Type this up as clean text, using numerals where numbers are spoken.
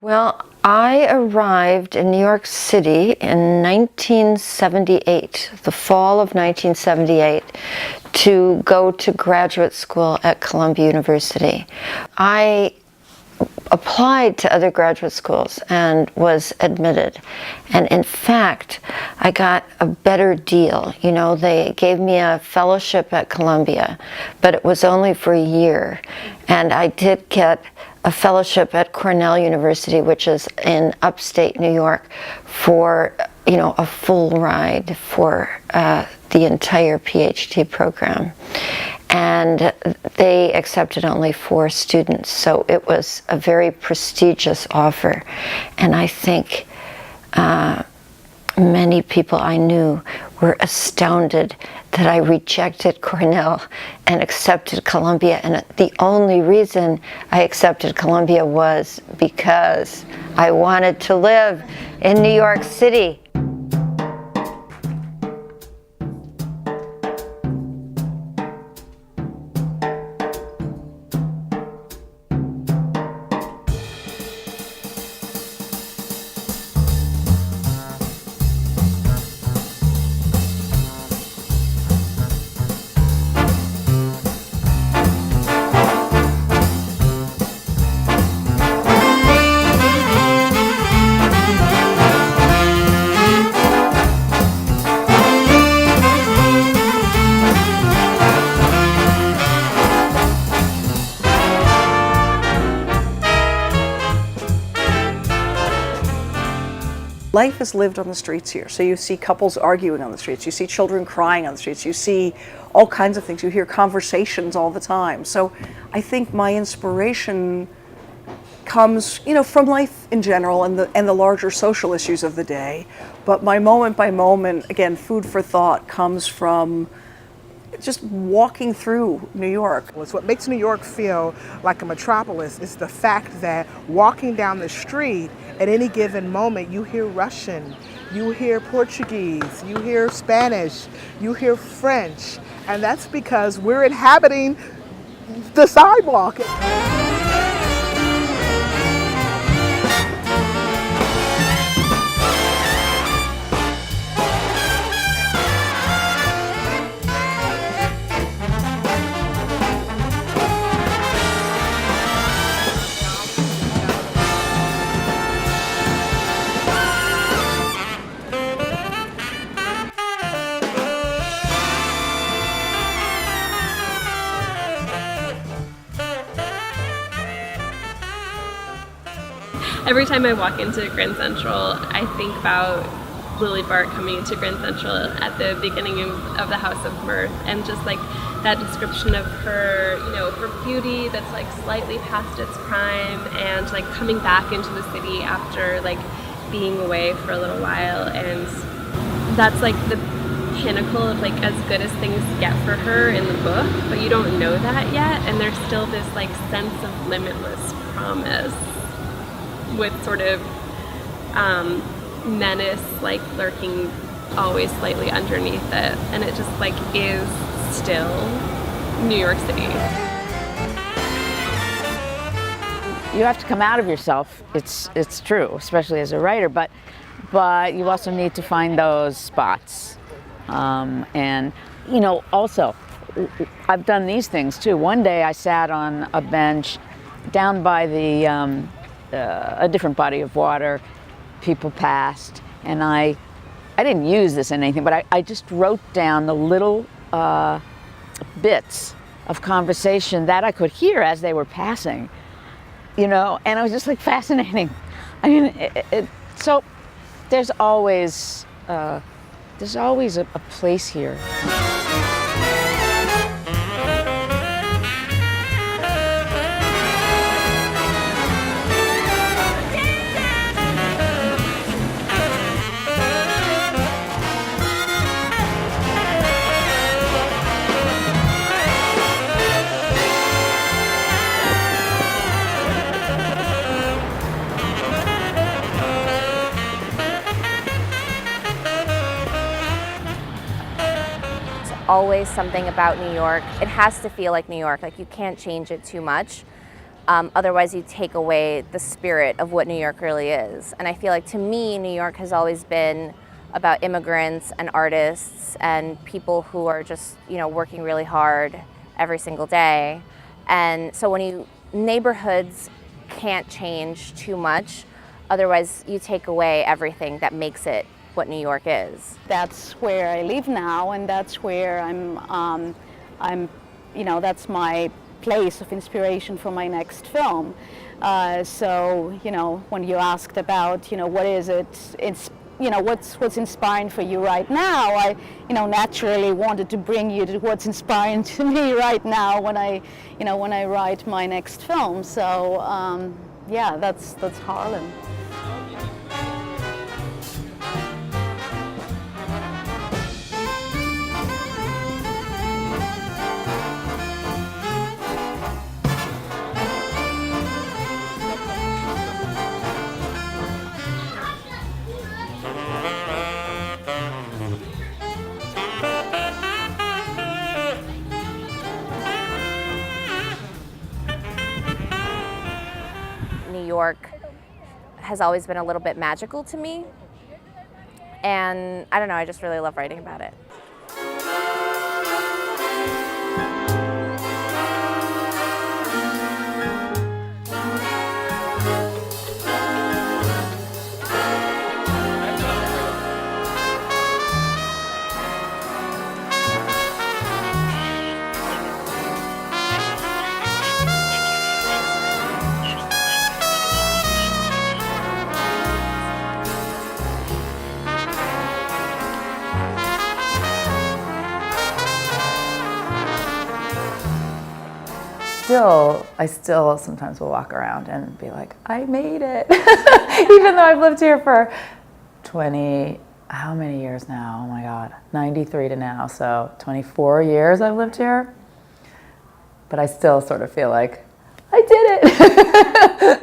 Well, I arrived in New York City in 1978, the fall of 1978, to go to graduate school at Columbia University. I applied to other graduate schools and was admitted. And in fact, I got a better deal. You know, they gave me a fellowship at Columbia, but it was only for a year. And I did get a fellowship at Cornell University, which is in upstate New York, for, you know, a full ride for the entire PhD program. And they accepted only 4 students, so it was a very prestigious offer. And I think many people I knew were astounded that I rejected Cornell and accepted Columbia. And the only reason I accepted Columbia was because I wanted to live in New York City. Life is lived on the streets here, so you see couples arguing on the streets, you see children crying on the streets, you see all kinds of things, you hear conversations all the time. So I think my inspiration comes, you know, from life in general and the larger social issues of the day. But my moment by moment, again, food for thought comes from just walking through New York. What makes New York feel like a metropolis is the fact that walking down the street at any given moment, you hear Russian, you hear Portuguese, you hear Spanish, you hear French, and that's because we're inhabiting the sidewalk. Every time I walk into Grand Central, I think about Lily Bart coming into Grand Central at the beginning of the House of Mirth, and just like that description of her, you know, her beauty that's like slightly past its prime, and like coming back into the city after like being away for a little while. And that's like the pinnacle of like as good as things get for her in the book, but you don't know that yet, and there's still this like sense of limitless promise with sort of menace like lurking always slightly underneath it, and it just like is still New York City. You have to come out of yourself, it's true, especially as a writer, but you also need to find those spots. And you know, also I've done these things too. One day I sat on a bench down by the a different body of water. People passed, and I didn't use this in anything, but I just wrote down the little bits of conversation that I could hear as they were passing, you know, and it was just like fascinating. I mean, so there's always a place here. Always something about New York. It has to feel like New York. Like, you can't change it too much. Otherwise, you take away the spirit of what New York really is. And I feel like, to me, New York has always been about immigrants and artists and people who are just, working really hard every single day. And so when neighborhoods can't change too much, otherwise you take away everything that makes it what New York is. That's where I live now, and that's where that's my place of inspiration for my next film. So, when you asked about, what is it, it's, what's inspiring for you right now, I, naturally wanted to bring you to what's inspiring to me right now when I write my next film. So, yeah, that's Harlem. New York has always been a little bit magical to me, and I don't know, I just really love writing about it. I still sometimes will walk around and be like, I made it. Even though I've lived here for 20, how many years now? Oh my God, 93 to now, so 24 years I've lived here. But I still sort of feel like, I did it.